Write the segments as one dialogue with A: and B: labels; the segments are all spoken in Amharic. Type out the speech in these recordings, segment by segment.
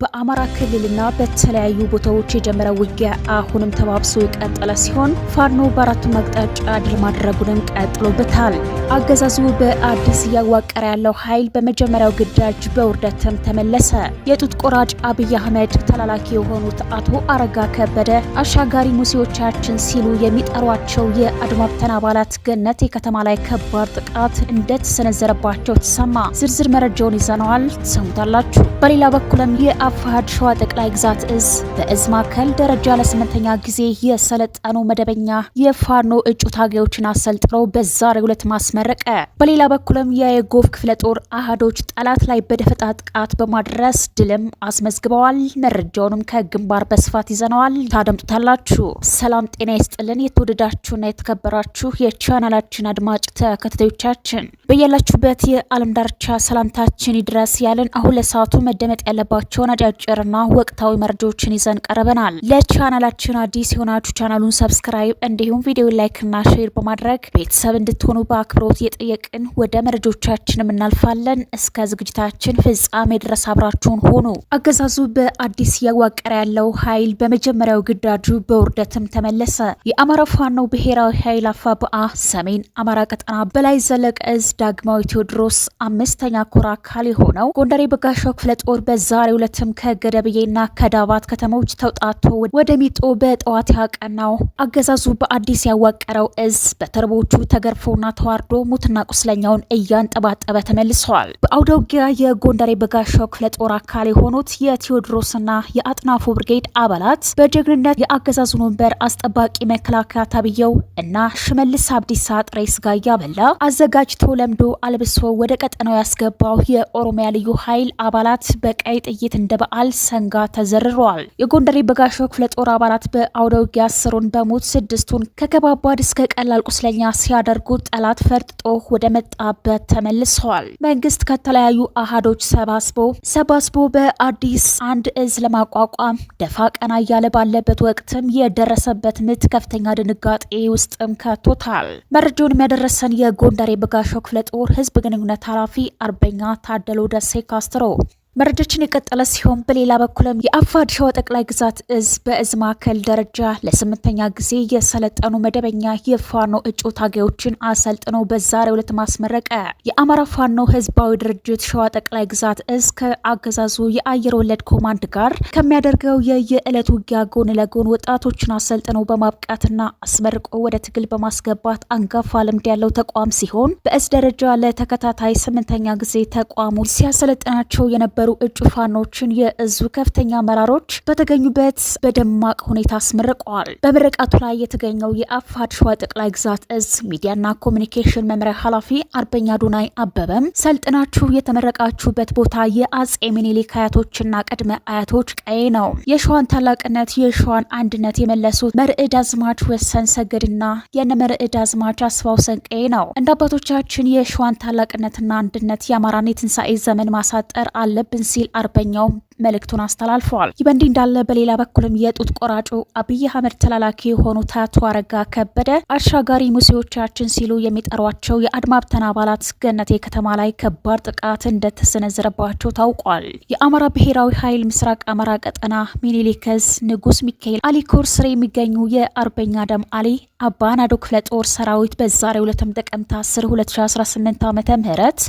A: በአማራ ክልልና በተለያዩ ቦታዎች የጀመረው ውጊያ አሁንም ተባብሶ የቀጠለ ሲሆን ፋኖ በአራቱም አቅጣጫ ድል ማድረጉንም ቀጥሎበታል። አገዛዙ በአዲስ እያዋቀረ ያለው ኃይል በመጀመሪያው ግዳጅ በውርደትም ተመለሰ። የጡት ቆራጭ አብይ አህመድ ተላላኪ የሆኑት አቶ አረጋ ከበደ አሻጋሪ ሙሴዎቻችን ሲሉ የሚጠሯቸው የአድማ ብተና አባላት ገነት የከተማ ላይ ከባድ ጥቃት እንደተሰነዘረባቸው ተሰማ። ዝርዝር መረጃውን ይዘነዋል፣ ትሰሙታላችሁ። በሌላ በኩልም የአፋሕድ ሸዋ ጠቅላይ ግዛት እዝ በእዝ ማዕከል ደረጃ ለ8ኛ ጊዜ የሰለጠኑ መደበኛ የፋኖ እጩ ታጋዮችን አሰልጥነው በዛሬው ዕለት ማስመረቀ። በሌላ በኩልም የጎፍ ክፍለ ጦር አሃዶች ጠላት ላይ በደፈጣ ጥቃት በማድረስ ድልም አስመዝግበዋል። መረጃውንም ከግንባር በስፋት ይዘነዋል፣ ታደምጡታላችሁ። ሰላም ጤና ይስጥልን። የተወደዳችሁና የተከበራችሁ የቻናላችን አድማጭ ተከታታዮቻችን በያላችሁበት የዓለም ዳርቻ ሰላምታችን ይድረስ ያለን አሁን ለሰዓቱ መደመጥ ያለባቸውን አጫጭርና ወቅታዊ መረጃዎችን ይዘን ቀርበናል። ለቻናላችን አዲስ የሆናችሁ ቻናሉን ሰብስክራይብ እንዲሁም ቪዲዮ ላይክና ሼር በማድረግ ቤተሰብ እንድትሆኑ በአክብሮት የጠየቅን ወደ መረጃዎቻችን እናልፋለን። እስከ ዝግጅታችን ፍጻሜ ድረስ አብራችሁን ሆኑ። አገዛዙ በአዲስ እያዋቀረ ያለው ኃይል በመጀመሪያው ግዳጁ በውርደትም ተመለሰ። የአማራ ፋኖ ብሔራዊ ኃይል አፋብአ ሰሜን አማራ ቀጠና በላይ ዘለቀ እዝ ዳግማዊ ቴዎድሮስ 5ኛ ኮር አካል የሆነው ጎንደሬ በጋሻው ክፍለ ጦር በዛሬው ዕለትም ከገደብዬና ከዳባት ከተሞች ተውጣቶ ወደ ሚጦ በጠዋት ያቀናው አገዛዙ በአዲስ ያዋቀረው እዝ በተርቦቹ ተገርፎና ተዋርዶ ሙትና ቁስለኛውን እያንጠባጠበ ተመልሰዋል። በአውደ ውጊያ የጎንደሬ በጋሻው ክፍለ ጦር አካል የሆኑት የቴዎድሮስና የአጥናፉ ብርጌድ አባላት በጀግንነት የአገዛዙን ወንበር አስጠባቂ መከላከያ ተብየው እና ሽመልስ አብዲሳ ጥሬ ስጋ እያበላ አዘጋጅቶ ለምዶ አልብሶ ወደ ቀጠናው ያስገባው የኦሮሚያ ልዩ ኃይል አባላት በቀይ ጥይት እንደ በዓል ሰንጋ ተዘርረዋል። የጎንደሬ በጋሻው ክፍለ ጦር አባላት በአውደ ውጊያ 10ን በሞት 6ቱን ከከባባድ እስከ ቀላል ቁስለኛ ሲያደርጉ ጠላት ፈርጥጦ ወደ መጣበት ተመልሰዋል። መንግስት ከተለያዩ አሃዶች ሰባስቦ በአዲስ አንድ እዝ ለማቋቋም ደፋ ቀና እያለ ባለበት ወቅትም የደረሰበት ምት ከፍተኛ ድንጋጤ ውስጥም ከቶታል። መረጃውን ያደረሰን የጎንደሬ በጋሻው ክፍለ ጦር ህዝብ ግንኙነት ኃላፊ አርበኛ ታደሎ ደሴ ካስትሮ መረጃችን የቀጠለ ሲሆን በሌላ በኩልም የአፋሕድ ሸዋ ጠቅላይ ግዛት እዝ በእዝ ማዕከል ደረጃ ለ8ኛ ጊዜ የሰለጠኑ መደበኛ የፋኖ እጩ ታጋዮችን አሰልጥነው በዛሬው ዕለት ማስመረቀ። የአማራ ፋኖ ህዝባዊ ድርጅት ሸዋ ጠቅላይ ግዛት እዝ ከአገዛዙ የአየር ወለድ ኮማንድ ጋር ከሚያደርገው የየዕለት ውጊያ ጎን ለጎን ወጣቶችን አሰልጥነው በማብቃትና አስመርቆ ወደ ትግል በማስገባት አንጋፋ ልምድ ያለው ተቋም ሲሆን በእዝ ደረጃ ለተከታታይ 8ኛ ጊዜ ተቋሙ ሲያሰለጥናቸው የነበሩ እጩ ፋኖችን የእዙ ከፍተኛ አመራሮች በተገኙበት በደማቅ ሁኔታ አስመርቀዋል። በምረቃቱ ላይ የተገኘው የአፋሕድ ሸዋ ጠቅላይ ግዛት እዝ ሚዲያና ኮሚኒኬሽን መምሪያ ኃላፊ አርበኛ ዱናይ አበበም ሰልጥናችሁ የተመረቃችሁበት ቦታ የአጼ ምኒልክ አያቶችና ቅድመ አያቶች ቀዬ ነው። የሸዋን ታላቅነት የሸዋን አንድነት የመለሱት መርዕድ አዝማች ወሰን ሰገድና የነ መርዕድ አዝማች አስፋው ሰንቀዬ ነው። እንደ አባቶቻችን የሸዋን ታላቅነትና አንድነት የአማራን የትንሣኤ ዘመን ማሳጠር አለብን ሲል አርበኛው መልእክቱን አስተላልፈዋል። ይህ በእንዲህ እንዳለ በሌላ በኩልም የጡት ቆራጩ አብይ አህመድ ተላላኪ የሆኑት አቶ አረጋ ከበደ አሻጋሪ ሙሴዎቻችን ሲሉ የሚጠሯቸው የአድማ ብተና አባላት ገነት የከተማ ላይ ከባድ ጥቃት እንደተሰነዘረባቸው ታውቋል። የአማራ ብሔራዊ ኃይል ምስራቅ አማራ ቀጠና ሚኒሊክ ዕዝ ንጉስ ሚካኤል አሊኮር ስር የሚገኙ የአርበኛ ደም አሊ አባናዶ ክፍለ ጦር ሰራዊት በዛሬው ዕለትም ጥቅምት 10 2018 ዓ.ም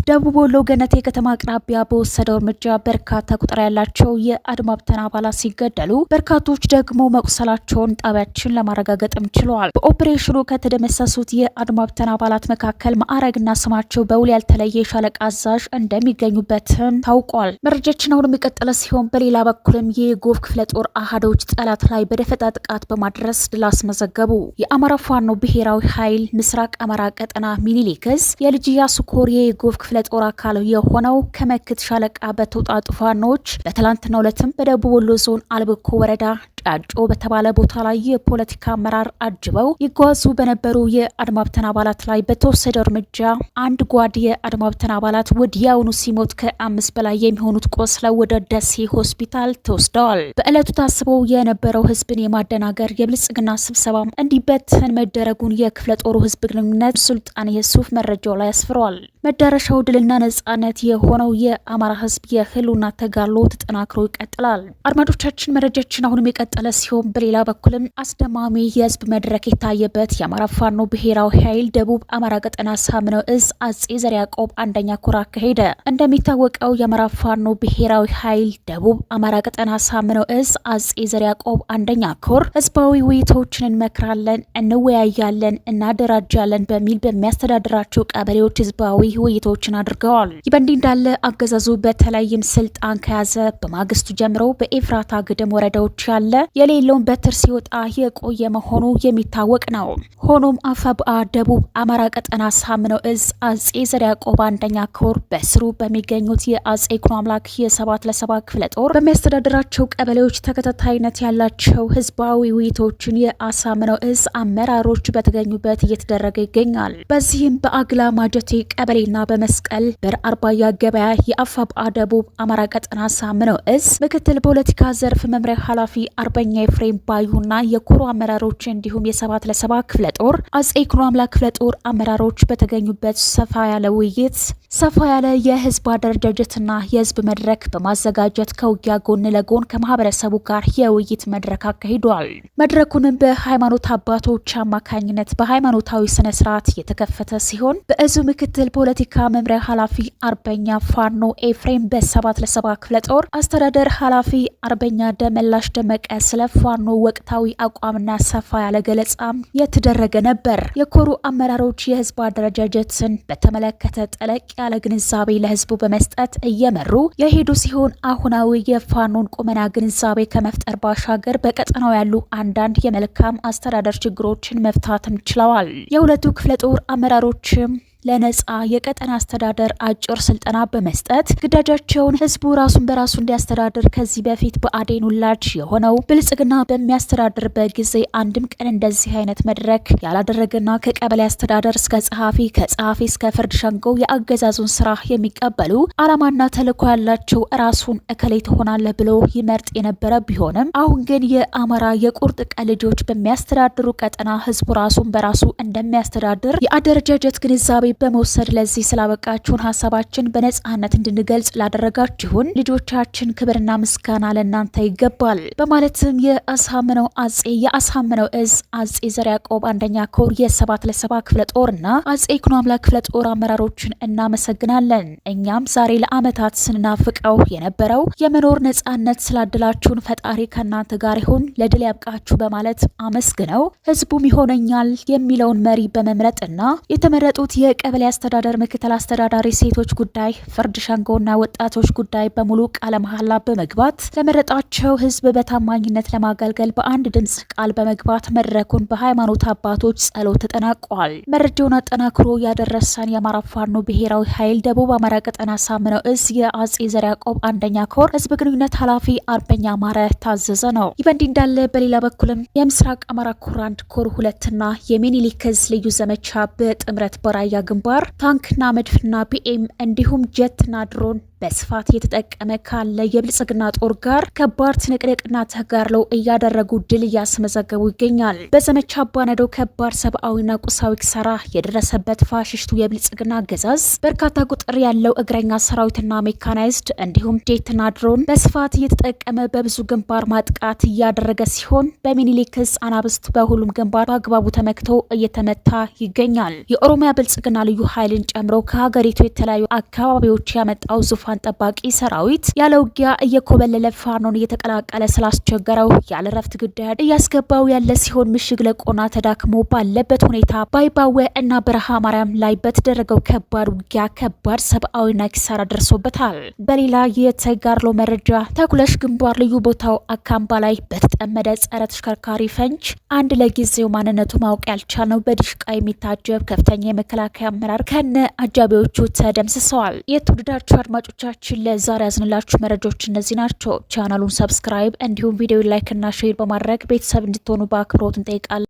A: ደቡብ ወሎ ገነት የከተማ አቅራቢያ በወሰደው እርምጃ በርካታ ቁጥር ያላቸው የአድማ ብተና አባላት ሲገደሉ በርካቶች ደግሞ መቁሰላቸውን ጣቢያችን ለማረጋገጥም ችለዋል። በኦፕሬሽኑ ከተደመሰሱት የአድማ ብተና አባላት መካከል ማዕረግና ስማቸው በውል ያልተለየ ሻለቃ አዛዥ እንደሚገኙበትም ታውቋል። መረጃችን አሁንም የቀጠለ ሲሆን በሌላ በኩልም የጎፍ ክፍለ ጦር አሃዶች ጠላት ላይ በደፈጣ ጥቃት በማድረስ ድል አስመዘገቡ። የአማራ ፋኖ ብሔራዊ ኃይል ምስራቅ አማራ ቀጠና ሚኒሊክ ዕዝ የልጅ ኢያሱ ኮር የጎፍ ክፍለ ጦር አካል የሆነው ከመክት ሻለቃ በተውጣጡ ፋኖች በትላንትናው ዕለትም በደቡብ ወሎ ዞን አልብኮ ወረዳ ጫጮ በተባለ ቦታ ላይ የፖለቲካ አመራር አጅበው ይጓዙ በነበሩ የአድማ ብተና አባላት ላይ በተወሰደው እርምጃ አንድ ጓድ የአድማ ብተና አባላት ወዲያውኑ ሲሞት ከ5 በላይ የሚሆኑት ቆስለው ወደ ደሴ ሆስፒታል ተወስደዋል። በዕለቱ ታስበው የነበረው ህዝብን የማደናገር የብልጽግና ስብሰባ እንዲበተን መደረጉን የክፍለ ጦሩ ህዝብ ግንኙነት ሱልጣን የሱፍ መረጃው ላይ አስፍሯል። መዳረሻው ድልና ነጻነት የሆነው የአማራ ህዝብ የህልውና ተጋድሎ ተጠናክሮ ይቀጥላል። አድማጮቻችን መረጃችን አሁንም የቀጠለ ሲሆን በሌላ በኩልም አስደማሚ የህዝብ መድረክ የታየበት የአማራ ፋኖ ብሔራዊ ኃይል ደቡብ አማራ ቀጠና ሳምነው እዝ አጼ ዘርዓ ያዕቆብ አንደኛ ኮር አካሄደ። እንደሚታወቀው የአማራ ፋኖ ብሔራዊ ኃይል ደቡብ አማራ ቀጠና ሳምነው እዝ አጼ ዘርዓ ያዕቆብ አንደኛ ኮር ህዝባዊ ውይይቶችን እንመክራለን፣ እንወያያለን፣ እናደራጃለን በሚል በሚያስተዳድራቸው ቀበሌዎች ህዝባዊ ውይይቶችን አድርገዋል። ይህ በእንዲህ እንዳለ አገዛዙ በተለይም ስልጣን ከያዘ በማግስቱ ጀምሮ በኤፍራታ ግድም ወረዳዎች ያለ የሌለውን በትር ሲወጣ የቆየ መሆኑ የሚታወቅ ነው። ሆኖም አፋብአ ደቡብ አማራ ቀጠና ሳምነው እዝ አጼ ዘርዓ ያዕቆብ አንደኛ ኮር በስሩ በሚገኙት የአጼ ይኩኖ አምላክ የ7 ለ7 ክፍለ ጦር በሚያስተዳድራቸው ቀበሌዎች ተከታታይነት ያላቸው ህዝባዊ ውይይቶችን የአሳምነው እዝ አመራሮች በተገኙበት እየተደረገ ይገኛል። በዚህም በአግላ ማጀቴ ቀበሌና በመስቀል በር አርባያ ገበያ የአፋብአ ደቡብ አማራ ቀጠና ሳምነው እዝ ምክትል ፖለቲካ ዘርፍ መምሪያ ኃላፊ አርበኛ ኤፍሬም ባዩና የኮሩ አመራሮች እንዲሁም የ7 ለ7 ክፍለ ጦር አጼ ይኩኖ አምላክ ክፍለ ጦር አመራሮች በተገኙበት ሰፋ ያለ ውይይት ሰፋ ያለ የህዝብ አደረጃጀትና የህዝብ መድረክ በማዘጋጀት ከውጊያ ጎን ለጎን ከማህበረሰቡ ጋር የውይይት መድረክ አካሂዷል። መድረኩንም በሃይማኖት አባቶች አማካኝነት በሃይማኖታዊ ስነ ስርዓት የተከፈተ ሲሆን በእዙ ምክትል ፖለቲካ መምሪያ ኃላፊ አርበኛ ፋኖ ኤፍሬም በ7 ለ7 ክፍለ ጦር አስተዳደር ኃላፊ አርበኛ ደመላሽ ደመቀ ስለ ፋኖ ወቅታዊ አቋምና ሰፋ ያለ ገለጻም የተደረገ ነበር። የኮሩ አመራሮች የህዝብ አደረጃጀትን በተመለከተ ጠለቅ ያለ ግንዛቤ ለህዝቡ በመስጠት እየመሩ የሄዱ ሲሆን አሁናዊ የፋኖን ቁመና ግንዛቤ ከመፍጠር ባሻገር በቀጠናው ያሉ አንዳንድ የመልካም አስተዳደር ችግሮችን መፍታትም ችለዋል። የሁለቱ ክፍለ ጦር አመራሮችም ለነጻ የቀጠና አስተዳደር አጭር ስልጠና በመስጠት ግዳጃቸውን ህዝቡ ራሱን በራሱ እንዲያስተዳድር ከዚህ በፊት በአዴን ውላጅ የሆነው ብልጽግና በሚያስተዳድርበት ጊዜ አንድም ቀን እንደዚህ አይነት መድረክ ያላደረገና ከቀበሌ አስተዳደር እስከ ጸሐፊ ከጸሐፊ እስከ ፍርድ ሸንጎ የአገዛዙን ስራ የሚቀበሉ አላማና ተልዕኮ ያላቸው ራሱን እከሌ ትሆናለህ ብሎ ይመርጥ የነበረ ቢሆንም አሁን ግን የአማራ የቁርጥ ቀን ልጆች በሚያስተዳድሩ ቀጠና ህዝቡ ራሱን በራሱ እንደሚያስተዳድር የአደረጃጀት ግንዛቤ በመውሰድ ለዚህ ስላበቃችሁን ሀሳባችን በነጻነት እንድንገልጽ ላደረጋችሁን ልጆቻችን ክብርና ምስጋና ለእናንተ ይገባል በማለትም የአሳምነው እዝ አጼ ዘርዓ ያዕቆብ አንደኛ ኮር የ7 ለ7 ክፍለ ጦርና አጼ ይኩኖ አምላክ ክፍለ ጦር አመራሮችን እናመሰግናለን። እኛም ዛሬ ለአመታት ስንናፍቀው የነበረው የመኖር ነጻነት ስላድላችሁን ፈጣሪ ከእናንተ ጋር ይሁን፣ ለድል ያብቃችሁ በማለት አመስግነው ህዝቡም ይሆነኛል የሚለውን መሪ በመምረጥና የተመረጡት የቀበሌ አስተዳደር ምክትል አስተዳዳሪ ሴቶች ጉዳይ ፍርድ ሸንጎና ወጣቶች ጉዳይ በሙሉ ቃለ መሐላ በመግባት ለመረጣቸው ህዝብ በታማኝነት ለማገልገል በአንድ ድምጽ ቃል በመግባት መድረኩን በሃይማኖት አባቶች ጸሎት ተጠናቋል። መረጃውን አጠናክሮ ያደረሰን የአማራ ፋኖ ብሔራዊ ኃይል ደቡብ አማራ ቀጠና ሳምነው እዝ የአጼ ዘርዓ ያዕቆብ አንደኛ ኮር ህዝብ ግንኙነት ኃላፊ አርበኛ ማረ ታዘዘ ነው። ይህ በእንዲህ እንዳለ በሌላ በኩልም የምስራቅ አማራ ኮር 1 ኮር 2ና የሚኒሊክ እዝ ልዩ ዘመቻ በጥምረት በራያ ግንባር ታንክና መድፍና ፒኤም እንዲሁም ጀትና ድሮን በስፋት እየተጠቀመ ካለ የብልጽግና ጦር ጋር ከባድ ትንቅንቅና ተጋድሎ እያደረጉ ድል እያስመዘገቡ ይገኛል። በዘመቻ አባነዶ ከባድ ሰብአዊና ቁሳዊ ኪሳራ የደረሰበት ፋሽስቱ የብልጽግና አገዛዝ በርካታ ቁጥር ያለው እግረኛ ሰራዊትና ሜካናይዝድ እንዲሁም ጄትና ድሮን በስፋት እየተጠቀመ በብዙ ግንባር ማጥቃት እያደረገ ሲሆን በሚኒሊክ እዝ አናብስት በሁሉም ግንባር በአግባቡ ተመክቶ እየተመታ ይገኛል። የኦሮሚያ ብልጽግና ልዩ ኃይልን ጨምሮ ከሀገሪቱ የተለያዩ አካባቢዎች ያመጣው ዙፋን ጠባቂ ሰራዊት ያለ ውጊያ እየኮበለለ ፋኖን እየተቀላቀለ ስላስቸገረው ያለ ረፍት ግዳይ እያስገባው ያለ ሲሆን ምሽግ ለቆና ተዳክሞ ባለበት ሁኔታ ባይባወ እና በረሃ ማርያም ላይ በተደረገው ከባድ ውጊያ ከባድ ሰብአዊና ኪሳራ ደርሶበታል። በሌላ የተጋድሎ መረጃ ተኩለሽ ግንባር ልዩ ቦታው አካምባ ላይ በተጠመደ ጸረ ተሽከርካሪ ፈንጅ አንድ ለጊዜው ማንነቱ ማወቅ ያልቻለው በዲሽቃ የሚታጀብ ከፍተኛ የመከላከያ አመራር ከነ አጃቢዎቹ ተደምስሰዋል። የተወደዳችሁ አድማጮች ተመልካቾቻችን ለዛሬ ያዝንላችሁ መረጃዎች እነዚህ ናቸው። ቻናሉን ሰብስክራይብ እንዲሁም ቪዲዮ ላይክ እና ሼር በማድረግ ቤተሰብ እንድትሆኑ በአክብሮት እንጠይቃለን።